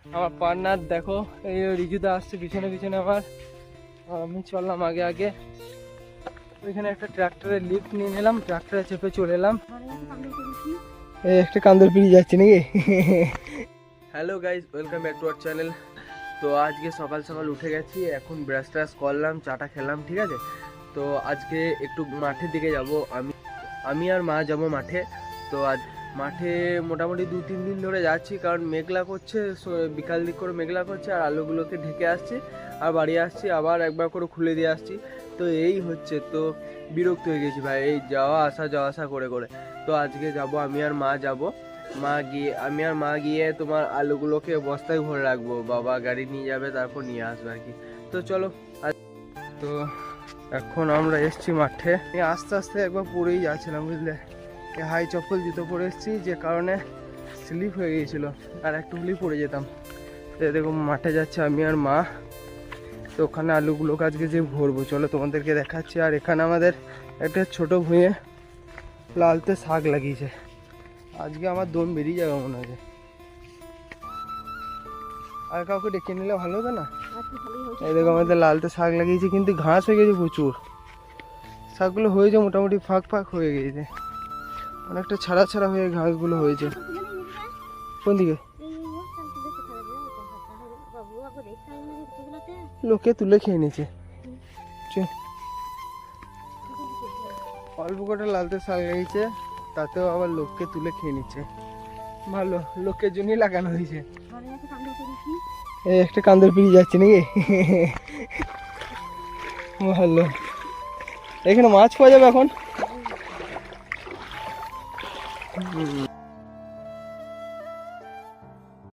আমার পার্টনার দেখো, এই রিজুদা আসছে পিছনে পিছনে আমার, আমি চললাম আগে আগে। ওইখানে একটা ট্রাক্টরের লিফট নিয়ে নিলাম, ট্রাক্টরে চেপে চলে এলাম। এই একটা কান্দর পিড়ি যাচ্ছে নাকি? Hello guys, welcome back to our channel. তো আজকে সকাল সকাল উঠে গেছি, এখন ব্রাশ ট্রাশ করলাম, চাটা খেলাম, ঠিক আছে। তো আজকে একটু মাঠের দিকে যাব, আমি আর মা যাব মাঠে। তো আজ মাঠে মোটামুটি 2-3 দিন ধরে যাচ্ছি, কারণ মেঘলা করছে, বিকাল দিক করে মেঘলা করছে, আর আলুগুলোকে ঢেকে আসছি, আর বাড়ি আসছি, আবার একবার করে খুলে দিয়ে আসছি। তো এই হচ্ছে, তো বিরক্ত হয়ে গেছি ভাই এই যাওয়া আসা করে করে। তো আজকে যাব, আমি আর মা যাব। আমি আর মা গিয়ে তোমার আলুগুলোকে বস্তায় ভরে রাখবো, বাবা গাড়ি নিয়ে যাবে, তারপর নিয়ে আসবে আর কি। তো চলো। তো এখন আমরা এসছি মাঠে, আস্তে আস্তে একবার পরেই যাচ্ছিলাম বুঝলে, হাই চপ্পল জুতো পরে এসেছি, যে কারণে স্লিপ হয়ে গিয়েছিল, আর একটু হলেই পড়ে যেতাম। তো দেখো মাঠে যাচ্ছে আমি আর মা। তো ওখানে আলুগুলোকে আজকে যে ভরবো, চলো তোমাদেরকে দেখাচ্ছি। আর এখানে আমাদের একটা ছোট ভুঁয়ে লালতে শাক লাগিয়েছে, আজকে আমার দম বেরিয়ে যাবে মনে হয়। আর কাউকে ডেকে নিলে ভালো হতো না? এই দেখো আমাদের লালতে শাক লাগিয়েছে, কিন্তু ঘাস হয়ে গেছে প্রচুর। শাকগুলো হয়েছে মোটামুটি, ফাঁক ফাঁক হয়ে গেছে, অনেকটা ছাড়া ছাড়া হয়ে ঘাসগুলো হয়েছে। কোন দিকে? লোকে তুলে খেয়ে নিয়েছে। অল্প কটা লালতে শাক লাগিয়েছে, তাতেও আবার লোককে তুলে খেয়ে নিচ্ছে। ভালো, লোকের জন্যই লাগানো হয়েছে। এই একটা কান্দর পিড়ি যাচ্ছে নাকি? ভালো, এখানে মাছ পাওয়া যাবে এখন।